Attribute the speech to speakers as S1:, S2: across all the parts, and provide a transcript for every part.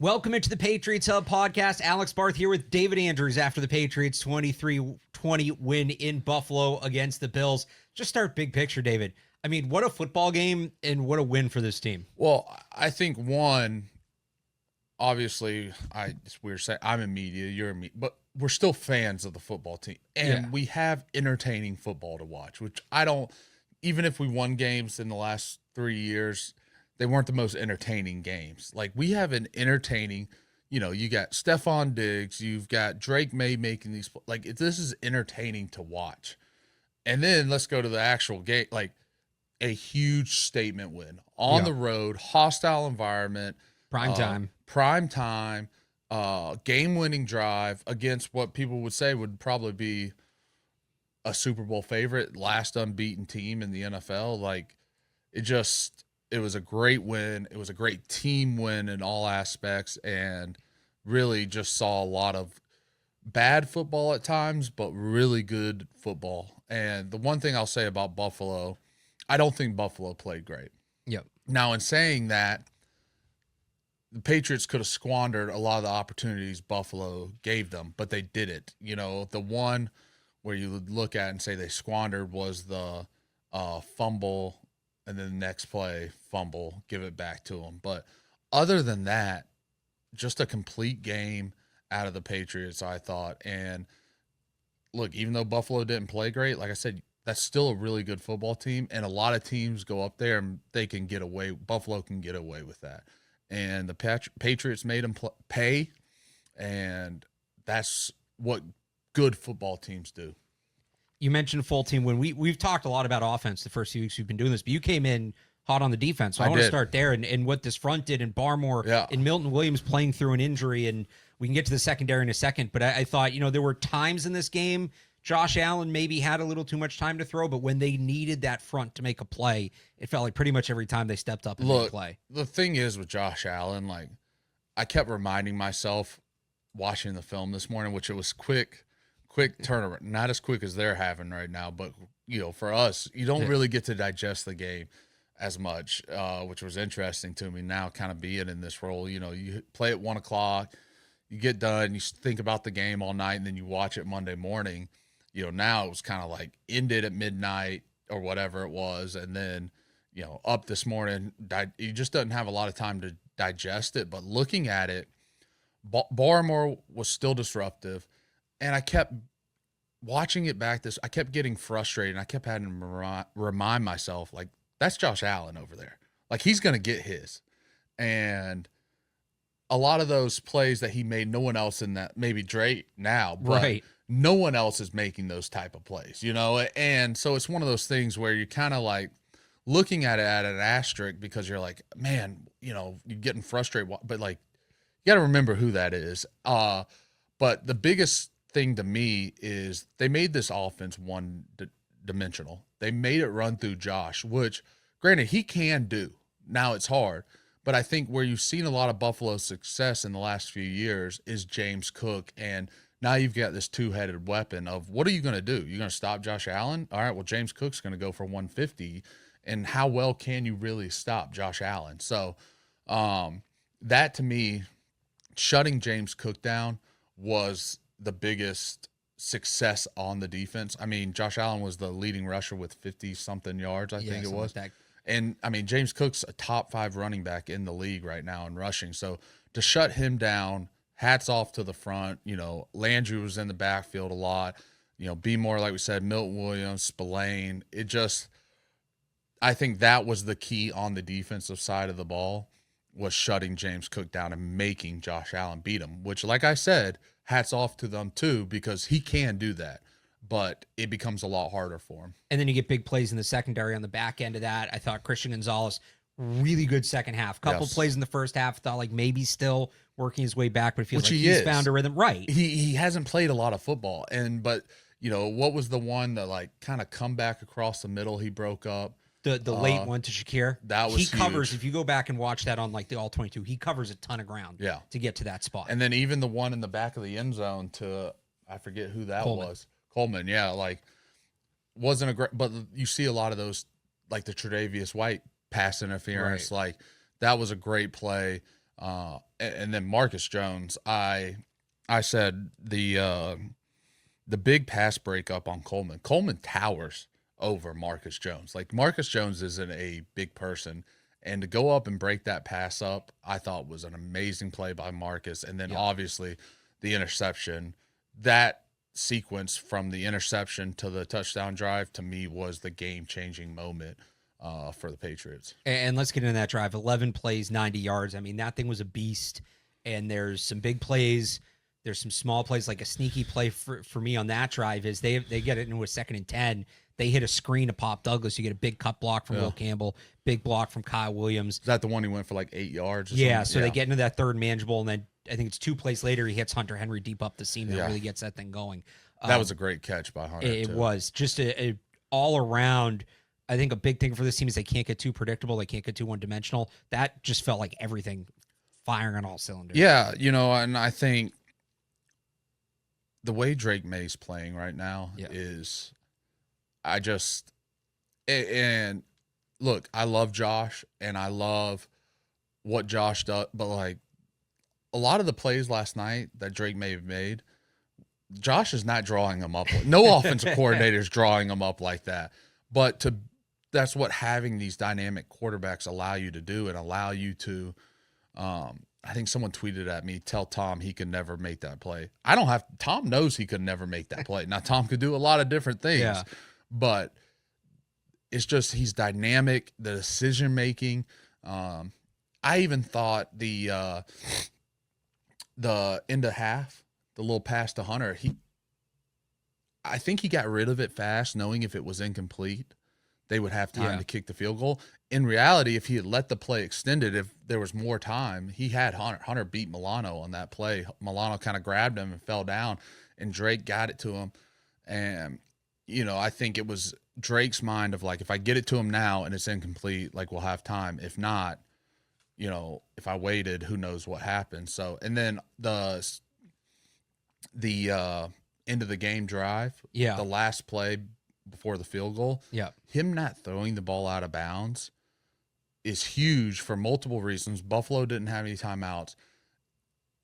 S1: Welcome into the Patriots Hub podcast. Alex Barth here with David Andrews after the Patriots 23-20 win in Buffalo against the Bills. Just start big picture, David. I mean, what a football game and what a win for this team.
S2: Well, I think one, obviously, it's weird to say I'm in media, you're in media, but we're still fans of the football team. And we have entertaining football to watch, which I don't, even if we won games in the last 3 years, they weren't the most entertaining games. Like, we have an entertaining, you got Stephon Diggs, you've got Drake May making these, like, this is entertaining to watch. And then let's go to the actual game, like a huge statement win on the road, hostile environment, prime time, game-winning drive against what people would say would probably be a Super Bowl favorite, last unbeaten team in the NFL. Like, it was a great win. It was a great team win in all aspects, and really just saw a lot of bad football at times, but really good football. And the one thing I'll say about Buffalo, I don't think Buffalo played great.
S1: Yep.
S2: Now, in saying that, the Patriots could have squandered a lot of the opportunities Buffalo gave them, but they didn't. The one where you would look at and say they squandered was the fumble, and then the next play, fumble, give it back to them. But other than that, just a complete game out of the Patriots, I thought. And look, even though Buffalo didn't play great, like I said, that's still a really good football team. And a lot of teams go up there and they can get away. Buffalo can get away with that. And the Patriots made them pay. And that's what good football teams do.
S1: You mentioned full team win. We've talked a lot about offense the first few weeks we've been doing this, but you came in hot on the defense. So I want to start there and what this front did, and Barmore and Milton Williams playing through an injury, and we can get to the secondary in a second. But I thought, there were times in this game Josh Allen maybe had a little too much time to throw, but when they needed that front to make a play, it felt like pretty much every time they stepped up and made a play.
S2: The thing is with Josh Allen, like, I kept reminding myself watching the film this morning, which it was quick turnaround, not as quick as they're having right now, but for us, you don't really get to digest the game as much, which was interesting to me now, kind of being in this role. You play at 1:00, you get done, you think about the game all night, and then you watch it Monday morning. Now it was kind of like ended at midnight or whatever it was, and then up this morning, you just doesn't have a lot of time to digest it. But looking at it, Barmore was still disruptive. And I kept watching it back. I kept getting frustrated. And I kept having to remind myself, like, that's Josh Allen over there. Like, he's going to get his. And a lot of those plays that he made, no one else in that, maybe Drake now, but no one else is making those type of plays, And so it's one of those things where you're kind of like looking at it at an asterisk, because you're like, man, you're getting frustrated. But, like, you got to remember who that is. But the biggest thing to me is they made this offense one-dimensional. They made it run through Josh, which, granted, he can do. Now it's hard. But I think where you've seen a lot of Buffalo's success in the last few years is James Cook. And now you've got this two-headed weapon of, what are you going to do? You're going to stop Josh Allen? All right, well, James Cook's going to go for 150. And how well can you really stop Josh Allen? So that, to me, shutting James Cook down was the biggest success on the defense. I mean, Josh Allen was the leading rusher with 50-something yards, I think it was. Like, and, I mean, James Cook's a top 5 running back in the league right now in rushing. So to shut him down, hats off to the front. Landry was in the backfield a lot. Be more, like we said, Milton Williams, Spillane. I think that was the key on the defensive side of the ball, was shutting James Cook down and making Josh Allen beat him, which, like I said, hats off to them too, because he can do that, but it becomes a lot harder for him.
S1: And then you get big plays in the secondary on the back end of that. I thought Christian Gonzalez, really good second half. Couple plays in the first half, thought like maybe still working his way back, but it feels like he's found a rhythm. Right.
S2: He hasn't played a lot of football. But what was the one that, like, kind of come back across the middle he broke up?
S1: The late one to Shakir.
S2: That was
S1: He covers, if you go back and watch that on, like, the All-22, he covers a ton of ground to get to that spot.
S2: And then even the one in the back of the end zone to, I forget who that was. Coleman, wasn't a great, but you see a lot of those, like the Tre'Davious White pass interference, like that was a great play. And then Marcus Jones, I said the big pass breakup on Coleman. Coleman towers over Marcus Jones. Like, Marcus Jones isn't a big person, and to go up and break that pass up, I thought was an amazing play by Marcus. And then obviously the interception, that sequence from the interception to the touchdown drive, to me was the game-changing moment for the Patriots.
S1: And let's get into that drive. 11 plays, 90 yards. I mean, that thing was a beast. And there's some big plays. There's some small plays, like a sneaky play for me on that drive is they get it into a 2nd and 10. They hit a screen to Pop Douglas. You get a big cut block from Will Campbell, big block from Kyle Williams.
S2: Is that the one he went for like 8 yards or
S1: something?
S2: So
S1: they get into that third manageable, and then I think it's 2 plays later, he hits Hunter Henry deep up the seam that really gets that thing going.
S2: That was a great catch by Hunter.
S1: It was just a all around. I think a big thing for this team is they can't get too predictable. They can't get too one-dimensional. That just felt like everything firing on all cylinders.
S2: Yeah, and I think the way Drake May's playing right now is, and look, I love Josh and I love what Josh does, but like a lot of the plays last night that Drake May have made, Josh is not drawing them up. No offensive coordinator is drawing them up like that. But that's what having these dynamic quarterbacks allow you to do, and allow you to, I think someone tweeted at me, tell Tom he could never make that play. Tom knows he could never make that play. Now, Tom could do a lot of different things, but it's just, he's dynamic, the decision-making. I even thought the end of half, the little pass to Hunter, I think he got rid of it fast, knowing if it was incomplete, they would have time to kick the field goal. In reality, if he had let the play extended, if there was more time, he had Hunter. Hunter beat Milano on that play. Milano kind of grabbed him and fell down, and Drake got it to him. And, I think it was Drake's mind of like, if I get it to him now and it's incomplete, like, we'll have time. If not, if I waited, who knows what happened. So, and then the end of the game drive, the last play before the field goal, him not throwing the ball out of bounds is huge for multiple reasons. Buffalo didn't have any timeouts.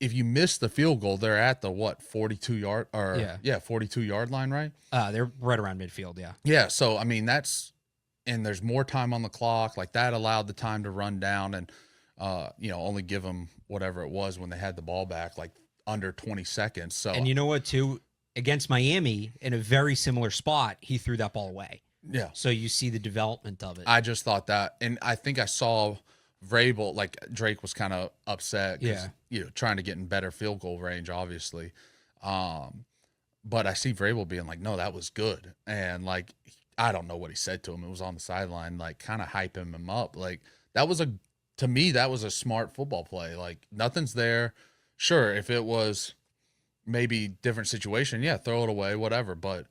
S2: If you miss the field goal, they're at the 42-yard 42-yard line, right?
S1: They're right around midfield,
S2: Yeah, so I mean, and there's more time on the clock. Like, that allowed the time to run down and only give them whatever it was when they had the ball back, like under 20 seconds. So,
S1: and you know what, too? Against Miami, in a very similar spot, he threw that ball away.
S2: Yeah.
S1: So you see the development of it.
S2: I just thought that, and I think I saw Vrabel, like, Drake was kind of upset because, trying to get in better field goal range, obviously. But I see Vrabel being like, no, that was good. And, like, I don't know what he said to him. It was on the sideline, like, kind of hyping him up. Like, to me, that was a smart football play. Like, nothing's there. Sure, if it was maybe different situation, throw it away, whatever. But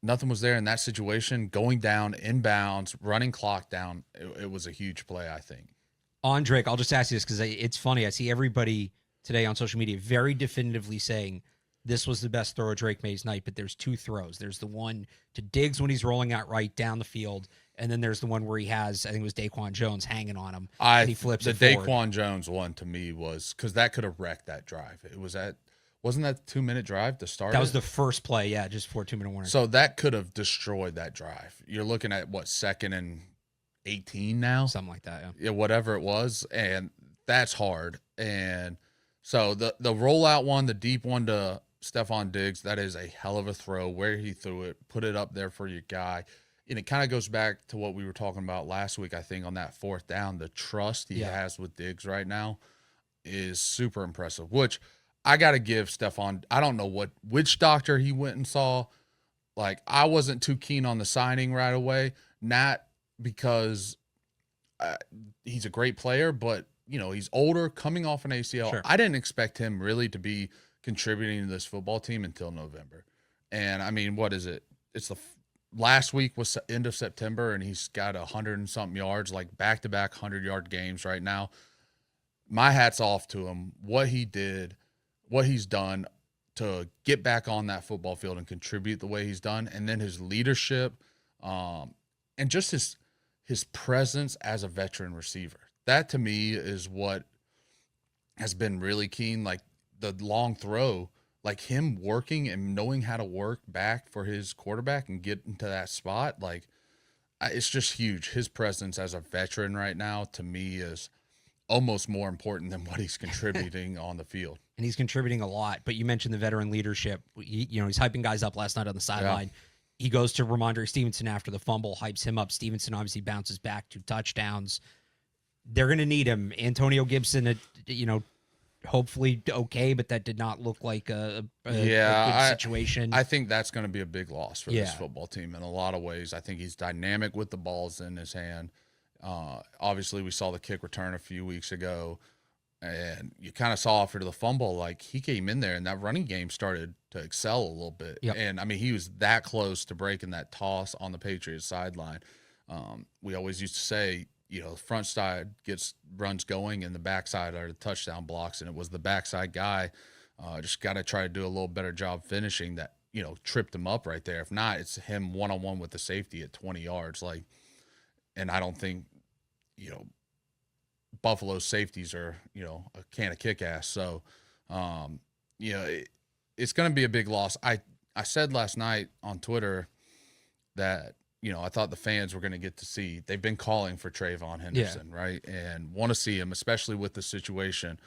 S2: nothing was there in that situation. Going down, inbounds, running clock down, it was a huge play, I think.
S1: On Drake, I'll just ask you this because it's funny. I see everybody today on social media very definitively saying this was the best throw of Drake May's night, but there's 2 throws. There's the one to Diggs when he's rolling out right down the field, and then there's the one where he has, I think it was Daquan Jones hanging on him, and he flips it forward.
S2: The Daquan Jones one to me was, because that could have wrecked that drive. Wasn't that the 2-minute drive to start?
S1: That was the first play, just before 2-minute warning.
S2: So that could have destroyed that drive. You're looking at, 2nd and 18 now?
S1: Something like that,
S2: yeah. Whatever it was, and that's hard. And so the rollout one, the deep one to Stephon Diggs, that is a hell of a throw. Where he threw it, put it up there for your guy. And it kind of goes back to what we were talking about last week, I think, on that 4th down. The trust he has with Diggs right now is super impressive, which I got to give Stephon. I don't know which doctor he went and saw. Like, I wasn't too keen on the signing right away, not because he's a great player, but, he's older, coming off an ACL. Sure. I didn't expect him really to be contributing to this football team until November. And, I mean, what is it? It's last week was end of September, and he's got 100 and something yards, like back-to-back 100-yard games right now. My hat's off to him. What he did, what he's done to get back on that football field and contribute the way he's done, and then his leadership, and just his presence as a veteran receiver. That, to me, is what has been really keen. Like the long throw, like him working and knowing how to work back for his quarterback and get into that spot. Like it's just huge. His presence as a veteran right now to me is almost more important than what he's contributing on the field.
S1: And he's contributing a lot. But you mentioned the veteran leadership. He's hyping guys up last night on the sideline. Yeah. He goes to Ramondre Stevenson after the fumble, hypes him up. Stevenson obviously bounces back 2 touchdowns. They're going to need him. Antonio Gibson, hopefully okay, but that did not look like a good situation.
S2: I think that's going to be a big loss for this football team in a lot of ways. I think he's dynamic with the balls in his hand. Obviously, we saw the kick return a few weeks ago, and you kind of saw after the fumble, like he came in there and that running game started to excel a little bit.
S1: Yep.
S2: And I mean, he was that close to breaking that toss on the Patriots sideline. We always used to say, the front side runs going and the backside are the touchdown blocks. And it was the backside guy. Just got to try to do a little better job finishing that, tripped him up right there. If not, it's him one-on-one with the safety at 20 yards. And I don't think, Buffalo's safeties are, a can of kick-ass. So, it's going to be a big loss. I said last night on Twitter that, I thought the fans were going to get to see. They've been calling for Trayvon Henderson, right? And want to see him, especially with the situation,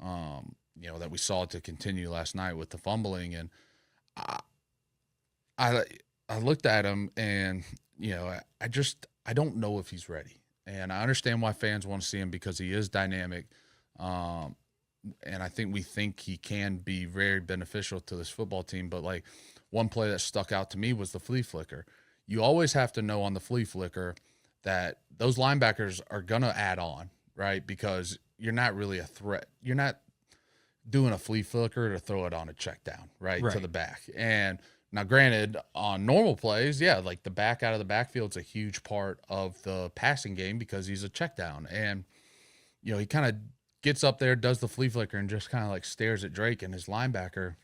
S2: that we saw to continue last night with the fumbling. And I looked at him and, I don't know if he's ready. And I understand why fans want to see him because he is dynamic. And I think he can be very beneficial to this football team. But like one play that stuck out to me was the flea flicker. You always have to know on the flea flicker that those linebackers are going to add on, right? Because you're not really a threat. You're not doing a flea flicker to throw it on a check down, right? To the back. And now, granted, on normal plays, like the back out of the backfield's a huge part of the passing game because he's a check down. And, he kind of gets up there, does the flea flicker, and just kind of like stares at Drake, and his linebacker,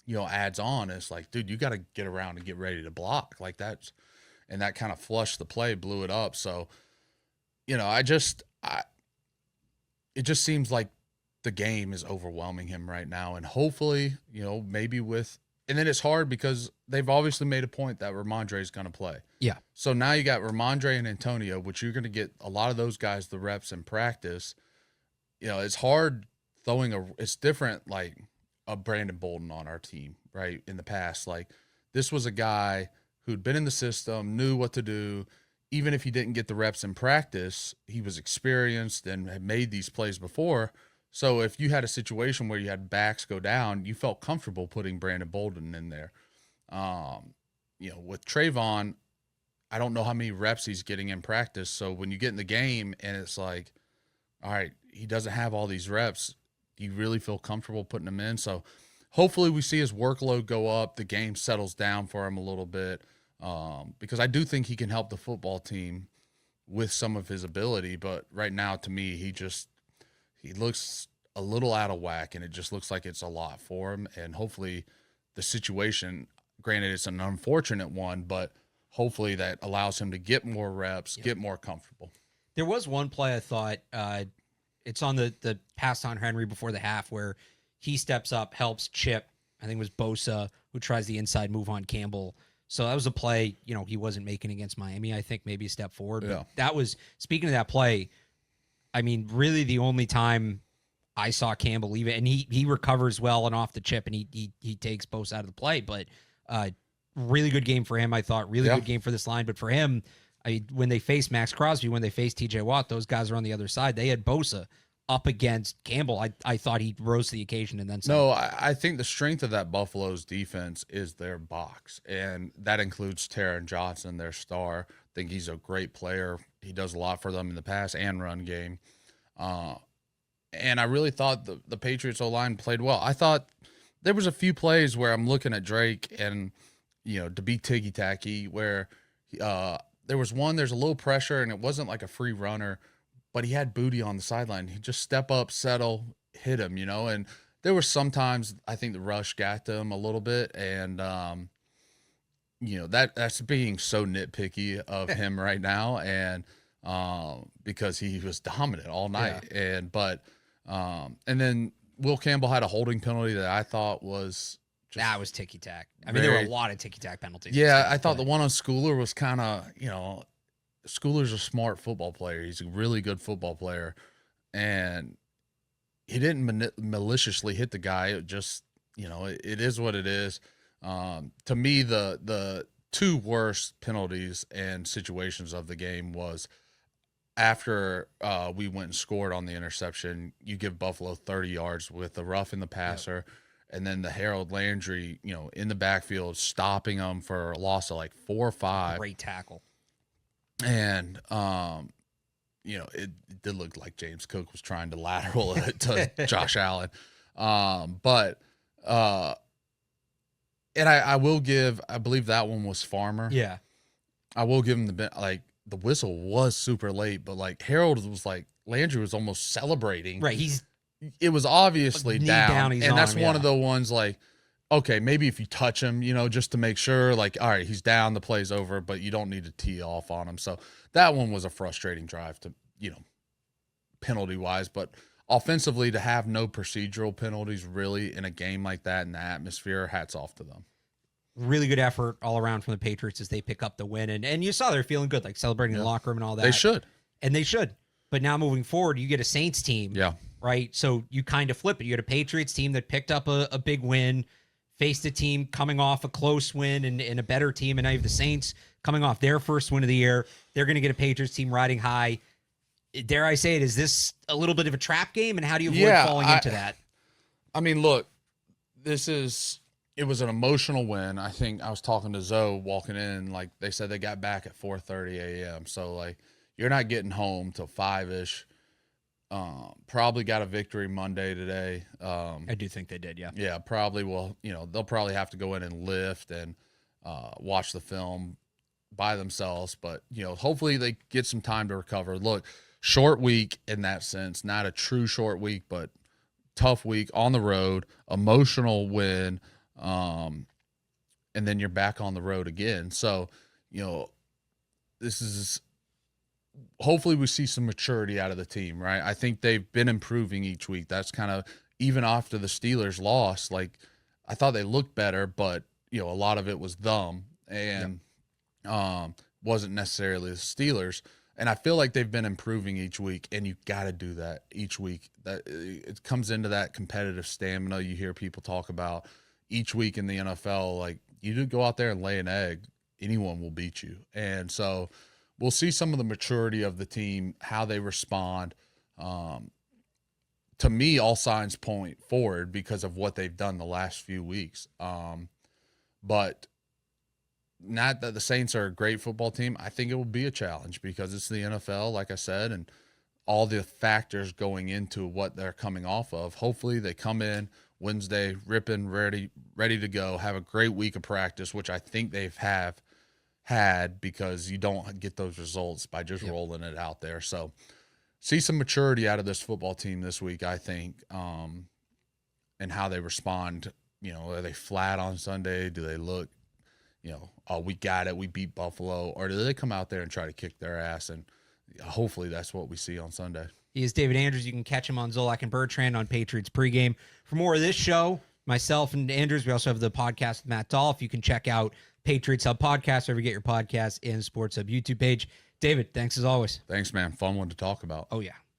S2: adds on. It's like, dude, you got to get around and get ready to block. Like and that kind of flushed the play, blew it up. So, it just seems like the game is overwhelming him right now. And hopefully, maybe and then it's hard because they've obviously made a point that Ramondre is going to play.
S1: Yeah.
S2: So now you got Ramondre and Antonio, which you're going to get a lot of those guys the reps in practice. It's hard it's different like a Brandon Bolden on our team, right? In the past, like this was a guy who'd been in the system, knew what to do. Even if he didn't get the reps in practice, he was experienced and had made these plays before. So if you had a situation where you had backs go down, you felt comfortable putting Brandon Bolden in there. With Trayvon, I don't know how many reps he's getting in practice. So when you get in the game and it's like, all right, he doesn't have all these reps, do you really feel comfortable putting him in? So hopefully we see his workload go up, the game settles down for him a little bit, because I do think he can help the football team with some of his ability. But right now, to me, he looks a little out of whack, and it just looks like it's a lot for him. And hopefully the situation, granted it's an unfortunate one, but hopefully that allows him to get more reps, get more comfortable.
S1: There was one play I thought, it's on the pass on Henry before the half where he steps up, helps Chip. I think it was Bosa who tries the inside move on Campbell. So that was a play, he wasn't making against Miami. I think maybe a step forward.
S2: Yeah.
S1: But that was, speaking of that play, I mean, really the only time I saw Campbell leave it, and he recovers well and off the chip, and he takes Bosa out of the play. But really good game for him, I thought. Really good game for this line. But for him, when they faced Max Crosby, when they faced TJ Watt, those guys are on the other side. They had Bosa up against Campbell. I thought he rose to the occasion and then some.
S2: No, I think the strength of that Buffalo's defense is their box, and that includes Taron Johnson, their star. I think he's a great player. He does a lot for them in the pass and run game. And I really thought the Patriots O-line played well. I thought there was a few plays where I'm looking at Drake and, to be ticky-tacky, where there was one, there's a little pressure, and it wasn't like a free runner, but he had Booty on the sideline. He'd just step up, settle, hit him, and there were sometimes I think the rush got to him a little bit, and that's being so nitpicky of him right now, and because he was dominant all night, but And then Will Campbell had a holding penalty that I thought was
S1: that was ticky-tack. I mean, there were a lot of ticky-tack penalties.
S2: Yeah, I thought the one on Schooler was kind of, Schooler's a smart football player. He's a really good football player. And he didn't maliciously hit the guy. It just, it is what it is. To me, the two worst penalties and situations of the game was after we went and scored on the interception, you give Buffalo 30 yards with the rough in the passer. Yep. And then the Harold Landry, in the backfield, stopping them for a loss of like 4 or 5.
S1: Great tackle.
S2: And, it did look like James Cook was trying to lateral it to Josh Allen. And I will give, I believe that one was Farmer.
S1: Yeah.
S2: I will give him the whistle was super late, but like Harold was like, Landry was almost celebrating.
S1: Right.
S2: It was obviously down and that's one of the ones like, okay, maybe if you touch him, just to make sure, like, all right, he's down, the play's over, but you don't need to tee off on him. So that one was a frustrating drive to, penalty wise, but offensively to have no procedural penalties really in a game like that in the atmosphere, hats off to them.
S1: Really good effort all around from the Patriots as they pick up the win. And you saw they're feeling good, like celebrating in the locker room and all that.
S2: They should.
S1: And they should. But now moving forward, you get a Saints team.
S2: Yeah.
S1: Right? So you kind of flip it. You had a Patriots team that picked up a big win, faced a team coming off a close win and a better team. And now you have the Saints coming off their first win of the year. They're going to get a Patriots team riding high. Dare I say it, is this a little bit of a trap game? And how do you avoid falling into that?
S2: I mean, look, it was an emotional win. I think I was talking to Zoe walking in, like they said they got back at 4:30 a.m. So like you're not getting home till 5-ish. Probably got a victory Monday today.
S1: I do think they did, yeah.
S2: Yeah, probably will. They'll probably have to go in and lift and watch the film by themselves. But, hopefully they get some time to recover. Look, short week in that sense, not a true short week, but tough week on the road, emotional win, and then you're back on the road again. So, this is hopefully we see some maturity out of the team, right? I think they've been improving each week. That's kind of even after the Steelers lost, like I thought they looked better, but a lot of it was them and wasn't necessarily the Steelers. And I feel like they've been improving each week, and you got to do that each week. That it comes into that competitive stamina you hear people talk about each week in the NFL. Like you do go out there and lay an egg, anyone will beat you. And so we'll see some of the maturity of the team, how they respond. To me, all signs point forward because of what they've done the last few weeks. But not that the Saints are a great football team. I think it will be a challenge because it's the NFL, like I said, and all the factors going into what they're coming off of. Hopefully they come in Wednesday, ripping, ready to go, have a great week of practice, which I think they've had because you don't get those results by just rolling it out there. So see some maturity out of this football team this week, I think, and how they respond. Are they flat on Sunday? Do they look, oh, we got it, we beat Buffalo? Or do they come out there and try to kick their ass? And hopefully that's what we see on Sunday.
S1: He is David Andrews. You can catch him on Zolak and Bertrand on Patriots pregame. For more of this show, myself and Andrews, we also have the podcast with Matt Dolph. You can check out Patriots Hub Podcast, wherever you get your podcasts, and Sports Hub YouTube page. David, thanks as always.
S2: Thanks, man. Fun one to talk about.
S1: Oh, yeah.